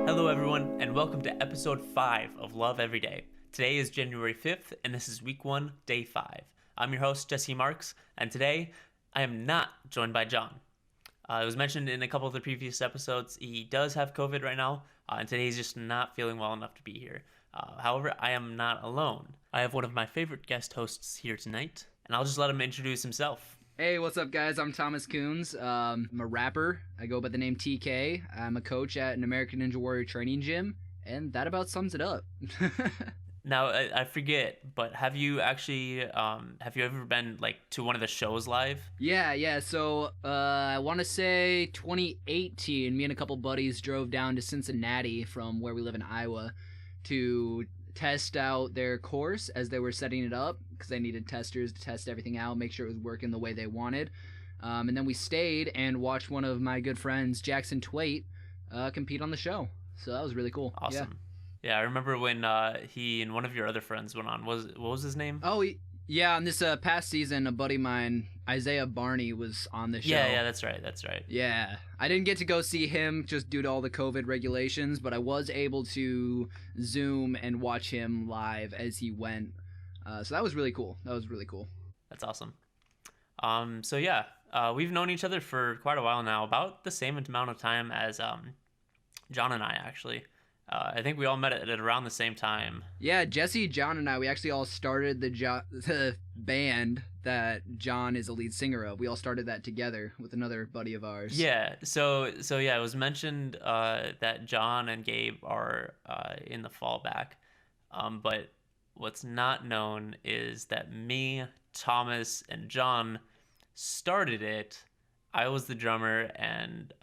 Hello, everyone, and welcome to episode 5 of Love Every Day. Today is January 5th, and this is week 1, day 5. I'm your host, Jesse Marks, and today I am not joined by Jon. It was mentioned in a couple of the previous episodes, he does have COVID right now, and today he's just not feeling well enough to be here. However, I am not alone. I have one of my favorite guest hosts here tonight, and I'll just let him introduce himself. Hey, what's up, guys? I'm Thomas Coons. I'm a rapper. I go by the name TK. I'm a coach at an American Ninja Warrior training gym, and that about sums it up. Now, I forget, but have you ever been, to one of the shows live? Yeah. So, I want to say 2018, me and a couple buddies drove down to Cincinnati from where we live in Iowa to test out their course as they were setting it up, because they needed testers to test everything out, make sure it was working the way they wanted. And then we stayed and watched one of my good friends, Jackson Twait, compete on the show. So that was really cool. Awesome. Yeah, I remember when he and one of your other friends went on. What was his name? Oh, yeah, on this past season, a buddy of mine, Isaiah Barney, was on the show. Yeah, that's right. Yeah, I didn't get to go see him just due to all the COVID regulations, but I was able to Zoom and watch him live as he went. So that was really cool. That's awesome. We've known each other for quite a while now, about the same amount of time as Jon and I, actually. I think we all met at around the same time. Yeah, Jesse, Jon, and I, we actually all started the band that Jon is a lead singer of. We all started that together with another buddy of ours. Yeah, so it was mentioned that Jon and Gabe are in the fallback. But what's not known is that me, Thomas, and Jon started it. I was the drummer, and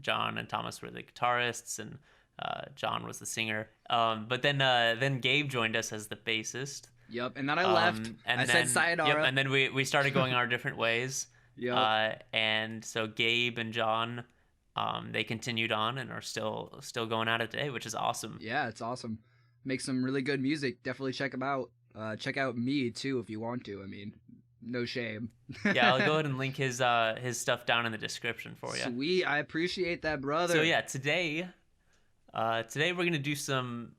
Jon and Thomas were the guitarists, and Jon was the singer. But then Gabe joined us as the bassist. Yep, and then I left. I said sayonara. Yep, and then we started going our different ways. Yep. And so Gabe and Jon, they continued on and are still going at it today, which is awesome. Yeah, it's awesome. Make some really good music. Definitely check them out. Check out me too if you want to. I mean, no shame. Yeah, I'll go ahead and link his stuff down in the description for you. Sweet, I appreciate that, brother. So yeah, today we're gonna do some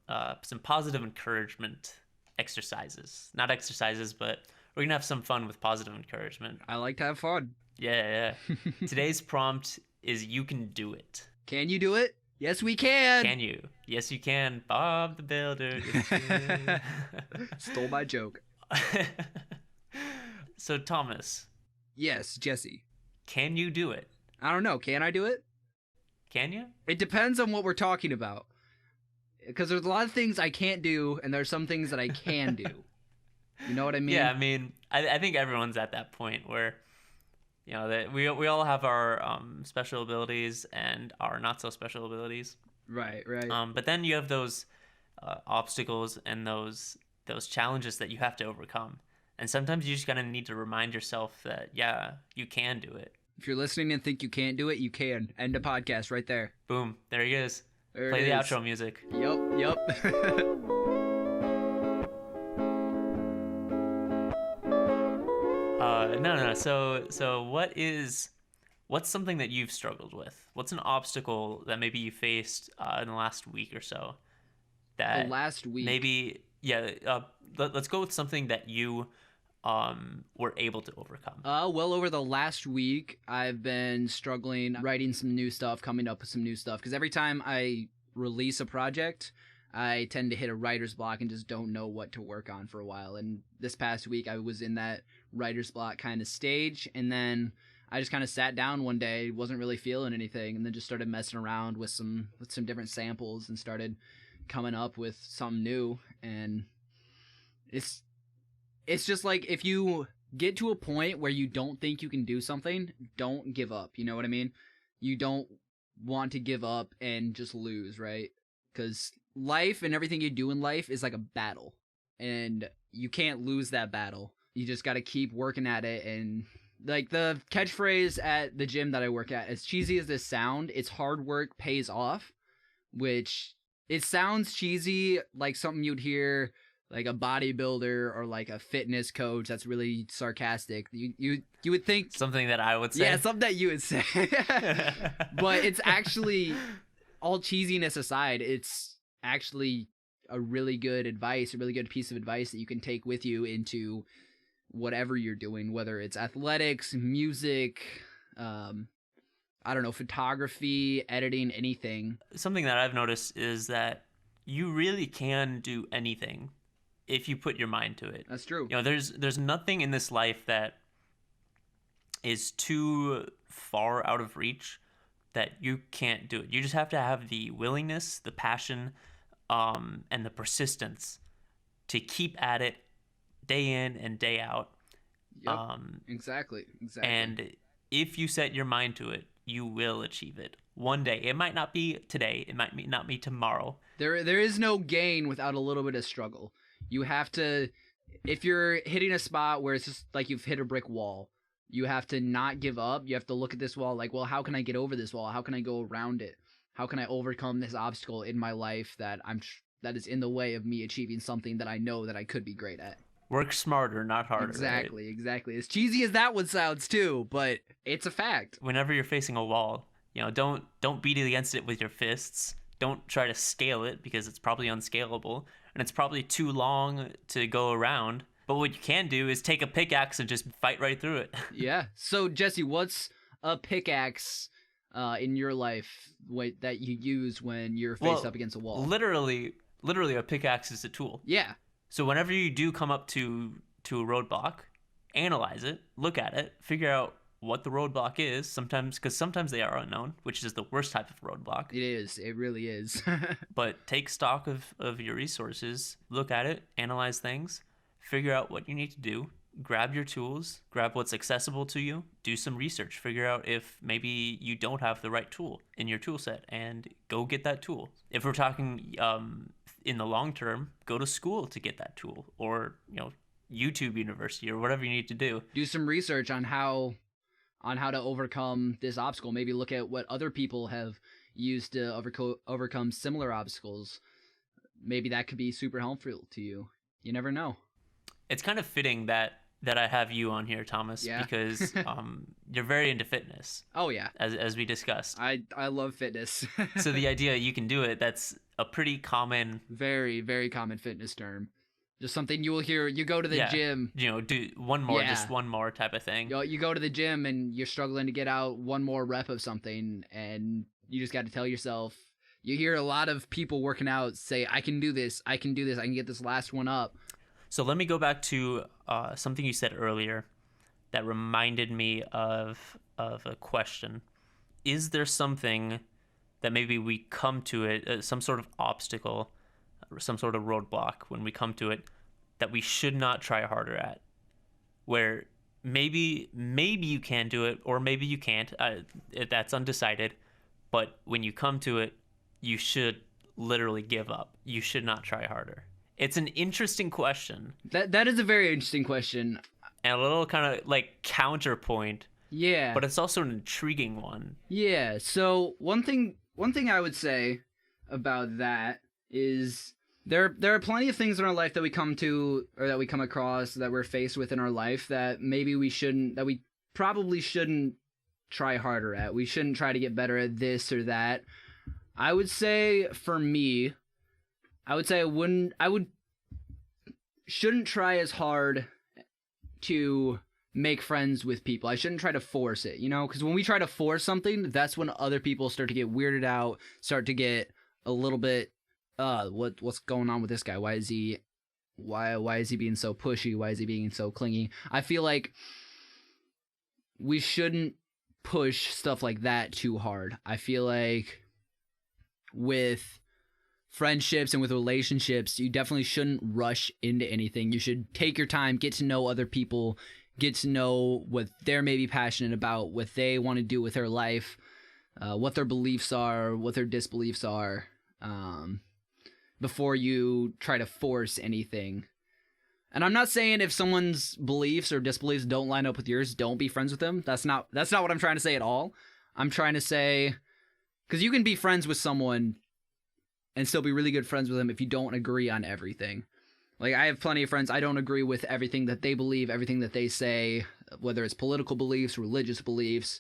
positive encouragement exercises. Not exercises, but we're gonna have some fun with positive encouragement. I like to have fun. Yeah. Today's prompt is "You can do it." Can you do it? Yes, we can. Can you? Yes, you can. Bob the Builder. Stole my joke. So Thomas. Yes, Jesse. Can you do it? I don't know. Can I do it? Can you? It depends on what we're talking about. Because there's a lot of things I can't do, and there's some things that I can do. You know what I mean? Yeah, I mean, I think everyone's at that point where, that we all have our special abilities and our not so special abilities. Right. But then you have those obstacles and those challenges that you have to overcome. And sometimes you just gotta need to remind yourself that, yeah, you can do it. If you're listening and think you can't do it, you can. End the podcast right there. Boom. There he is. Play the outro music. Yep. No. So what's something that you've struggled with? What's an obstacle that maybe you faced in the last week or so? The last week? Maybe, yeah. Let's go with something that you were able to overcome. Well, over the last week, I've been struggling writing some new stuff, coming up with some new stuff, because every time I release a project, I tend to hit a writer's block and just don't know what to work on for a while. And this past week, I was in that writer's block kind of stage, and then I just kind of sat down one day, wasn't really feeling anything, and then just started messing around with some different samples and started coming up with something new. And it's just like, if you get to a point where you don't think you can do something, don't give up. You know what I mean? You don't want to give up and just lose, right? Because life and everything you do in life is like a battle, and you can't lose that battle. You just got to keep working at it. And like the catchphrase at the gym that I work at, as cheesy as this sound, it's hard work pays off, which it sounds cheesy, like something you'd hear like a bodybuilder or like a fitness coach that's really sarcastic. You would think something that I would say. Yeah, something that you would say. But it's actually all cheesiness aside, it's actually a really good piece of advice that you can take with you into whatever you're doing, whether it's athletics, music, I don't know, photography, editing, anything. Something that I've noticed is that you really can do anything if you put your mind to it. That's true. You know, there's nothing in this life that is too far out of reach that you can't do it. You just have to have the willingness, the passion, and the persistence to keep at it day in and day out. Yep. Exactly. And if you set your mind to it, you will achieve it one day. It might not be today. It might not be tomorrow. There is no gain without a little bit of struggle. You have to, if you're hitting a spot where it's just like you've hit a brick wall, you have to not give up. You have to look at this wall like, well, how can I get over this wall? How can I go around it? How can I overcome this obstacle in my life that is in the way of me achieving something that I know that I could be great at? Work smarter, not harder. Exactly, right? Exactly. As cheesy as that one sounds too, but it's a fact. Whenever you're facing a wall, you know, don't beat it against it with your fists. Don't try to scale it because it's probably unscalable and it's probably too long to go around. But what you can do is take a pickaxe and just fight right through it. Yeah. So Jesse, what's a pickaxe in your life that you use when you're faced up against a wall? Literally, a pickaxe is a tool. Yeah. So whenever you do come up to a roadblock, analyze it, look at it, figure out what the roadblock is. Because sometimes they are unknown, which is the worst type of roadblock. It is. It really is. But take stock of your resources, look at it, analyze things, figure out what you need to do, grab your tools, grab what's accessible to you, do some research, figure out if maybe you don't have the right tool in your tool set, and go get that tool. If we're talking in the long term, go to school to get that tool, or YouTube University, or whatever you need to do. Do some research on how to overcome this obstacle. Maybe look at what other people have used to overcome similar obstacles. Maybe that could be super helpful to you. You never know. It's kind of fitting that I have you on here, Thomas, because you're very into fitness. Oh yeah, as we discussed. I love fitness. So the idea you can do it, that's a pretty common, very very common fitness term. Just something you will hear. You go to the gym. Do one more, just one more type of thing. You go to the gym and you're struggling to get out one more rep of something, and you just got to tell yourself. You hear a lot of people working out say, "I can do this. I can do this. I can get this last one up." So let me go back to something you said earlier that reminded me of a question. Is there something that maybe we come to it, some sort of obstacle, some sort of roadblock when we come to it, that we should not try harder at? Where maybe you can do it, or maybe you can't. That's undecided. But when you come to it, you should literally give up. You should not try harder. It's an interesting question. That is a very interesting question. And a little kind of like counterpoint. Yeah. But it's also an intriguing one. Yeah. So one thing I would say about that is there are plenty of things in our life that we come to, or that we come across, that we're faced with in our life that maybe we probably shouldn't try harder at. We shouldn't try to get better at this or that. I would say for me, I shouldn't try as hard to make friends with people. I shouldn't try to force it, because when we try to force something, that's when other people start to get weirded out, start to get a little bit, what's going on with this guy? Why is he being so pushy? Why is he being so clingy? I feel like we shouldn't push stuff like that too hard. I feel like with friendships and with relationships, you definitely shouldn't rush into anything. You should take your time, get to know other people, get to know what they're maybe passionate about, what they want to do with their life, what their beliefs are, what their disbeliefs are, before you try to force anything. And I'm not saying if someone's beliefs or disbeliefs don't line up with yours, don't be friends with them. That's not what I'm trying to say at all. I'm trying to say, because you can be friends with someone and still be really good friends with them if you don't agree on everything. Like, I have plenty of friends, I don't agree with everything that they believe, everything that they say, whether it's political beliefs, religious beliefs.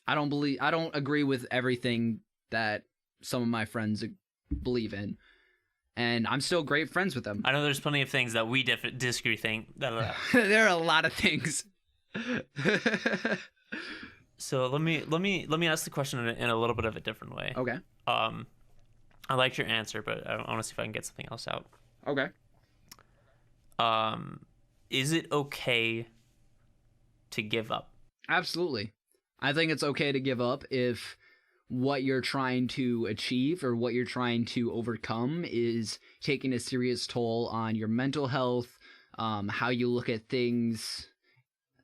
I don't agree with everything that some of my friends believe in, and I'm still great friends with them. I know there's plenty of things that we disagree. There are a lot of things. So let me ask the question in a little bit of a different way. Okay. I liked your answer, but I want to see if I can get something else out. Okay. Is it okay to give up? Absolutely. I think it's okay to give up if what you're trying to achieve or what you're trying to overcome is taking a serious toll on your mental health, how you look at things,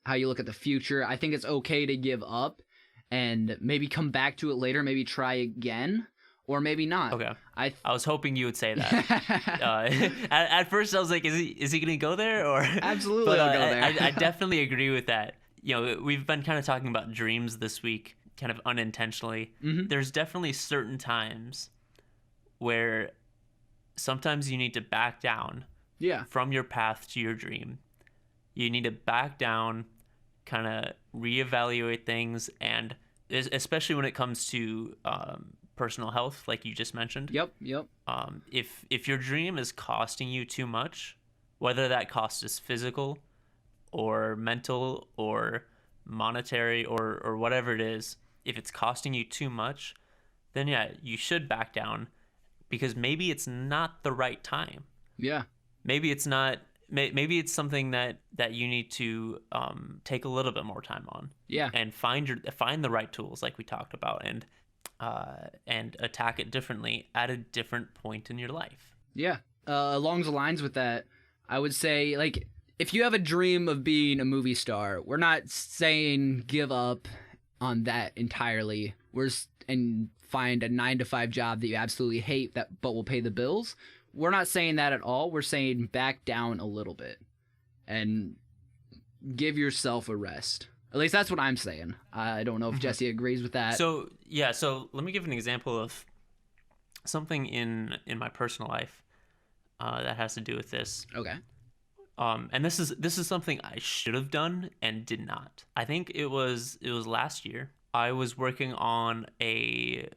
how you look at the future. I think it's okay to give up and maybe come back to it later, maybe try again, or maybe not. Okay. I was hoping you would say that. At first, I was like, is he going to go there? Or Absolutely, I'll go there. I definitely agree with that. You know, we've been kind of talking about dreams this week, kind of unintentionally. Mm-hmm. There's definitely certain times where sometimes you need to back down from your path to your dream. You need to back down, kind of reevaluate things, and especially when it comes to personal health, like you just mentioned. Yep. If your dream is costing you too much, whether that cost is physical or mental or monetary or whatever it is, if it's costing you too much, then yeah, you should back down, because maybe it's not the right time. Yeah. Maybe it's not. Maybe it's something that you need to take a little bit more time on. Yeah. And find the right tools, like we talked about, and attack it differently at a different point in your life. Yeah. Along the lines with that, I would say, like, if you have a dream of being a movie star, we're not saying give up on that entirely. And find a 9-to-5 job that you absolutely hate but will pay the bills. We're not saying that at all. We're saying back down a little bit and give yourself a rest. At least that's what I'm saying. I don't know if Jesse agrees with that. So let me give an example of something in my personal life that has to do with this. Okay. And this is something I should have done and did not. I think it was last year. I was working on a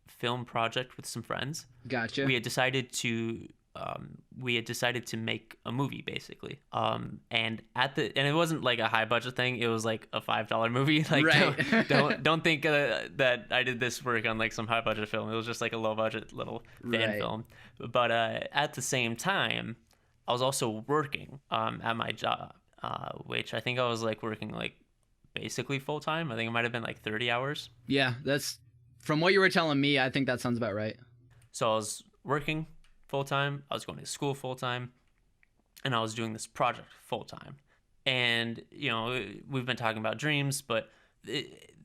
film project with some friends. Gotcha. We had decided to make a movie, basically. And it wasn't like a high budget thing. It was like a $5 movie. Like, right. don't think that I did this work on like some high budget film. It was just like a low budget little fan film. But at the same time, I was also working at my job, which I think I was like working like basically full time. I think it might have been like 30 hours. Yeah, that's from what you were telling me. I think that sounds about right. So I was working full time. I was going to school full time, and I was doing this project full time. And you know, we've been talking about dreams, but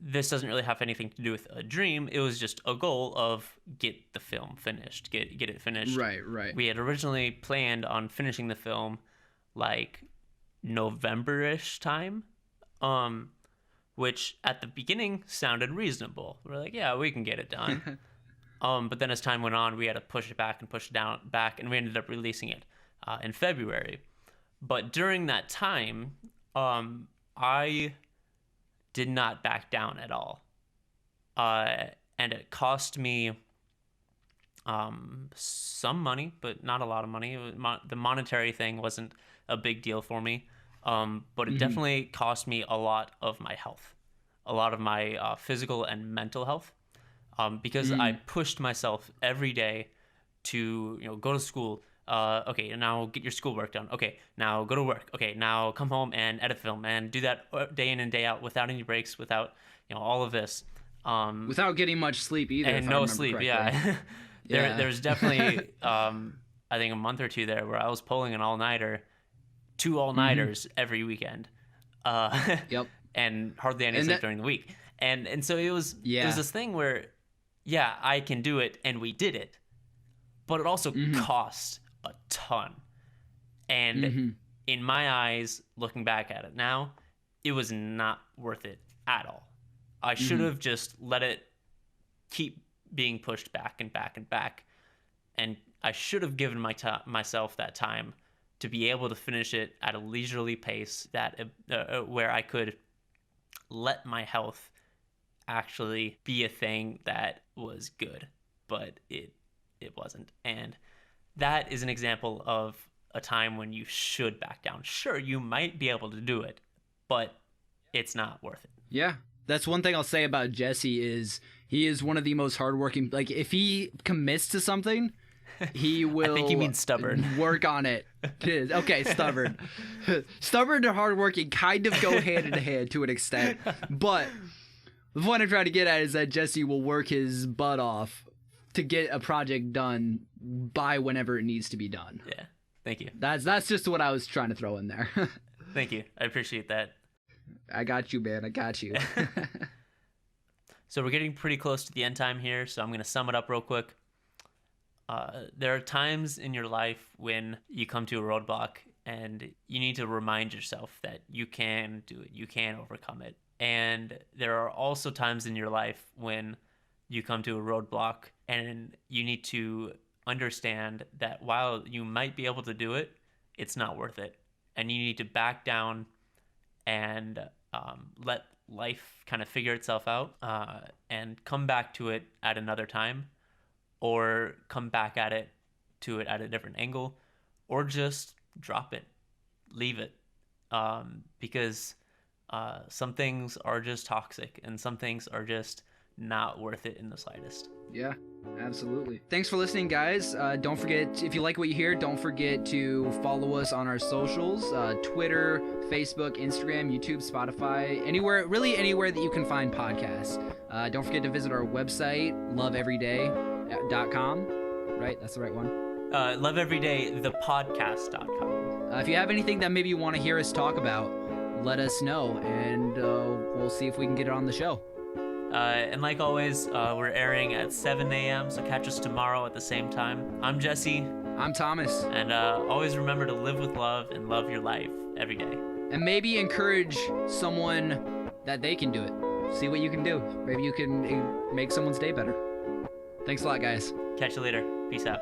this doesn't really have anything to do with a dream. It was just a goal of get the film finished, get it finished. Right. We had originally planned on finishing the film like November-ish time, which at the beginning sounded reasonable. We're like, yeah, we can get it done. But then as time went on, we had to push it back, and we ended up releasing it in February. But during that time, I did not back down at all. And it cost me some money, but not a lot of money. The monetary thing wasn't a big deal for me. But it definitely cost me a lot of my health, a lot of my physical and mental health, because I pushed myself every day to, go to school. Okay, now get your schoolwork done. Okay, now go to work. Okay, now come home and edit film and do that day in and day out without any breaks, without all of this. Without getting much sleep either. And no sleep. Correctly. Yeah. There's definitely I think a month or two there where I was pulling an all-nighter. 2 all-nighters every weekend, Yep. and hardly any sleep during the week, and so it was this thing where, yeah, I can do it, and we did it, but it also cost a ton, and in my eyes, looking back at it now, it was not worth it at all. I should have just let it keep being pushed back and back and back, and I should have given myself that time to be able to finish it at a leisurely pace that where I could let my health actually be a thing that was good, but it wasn't. And that is an example of a time when you should back down. Sure, you might be able to do it, but it's not worth it. Yeah. That's one thing I'll say about Jesse is he is one of the most hardworking. Like, if he commits to something, he will. I think you mean stubborn. Work on it. Okay, stubborn. Stubborn and hardworking kind of go hand in hand to an extent. But the point I'm trying to get at is that Jesse will work his butt off to get a project done by whenever it needs to be done. Yeah, thank you. That's just what I was trying to throw in there. Thank you. I appreciate that. I got you, man. I got you. So we're getting pretty close to the end time here, so I'm going to sum it up real quick. There are times in your life when you come to a roadblock and you need to remind yourself that you can do it, you can overcome it. And there are also times in your life when you come to a roadblock and you need to understand that while you might be able to do it, it's not worth it. And you need to back down and let life kind of figure itself out and come back to it at another time, or come back at it at a different angle, or just drop it, leave it, because some things are just toxic and some things are just not worth it in the slightest. Yeah, absolutely. Thanks for listening, guys. Don't forget, if you like what you hear, don't forget to follow us on our socials, Twitter, Facebook, Instagram, YouTube, Spotify, anywhere that you can find podcasts. Don't forget to visit our website, loveeveryday.com. Right? That's the right one. Loveeverydaythepodcast.com. If you have anything that maybe you want to hear us talk about, let us know, and we'll see if we can get it on the show. And like always, we're airing at 7 a.m., so catch us tomorrow at the same time. I'm Jesse. I'm Thomas. And always remember to live with love and love your life every day. And maybe encourage someone that they can do it. See what you can do. Maybe you can make someone's day better. Thanks a lot, guys. Catch you later. Peace out.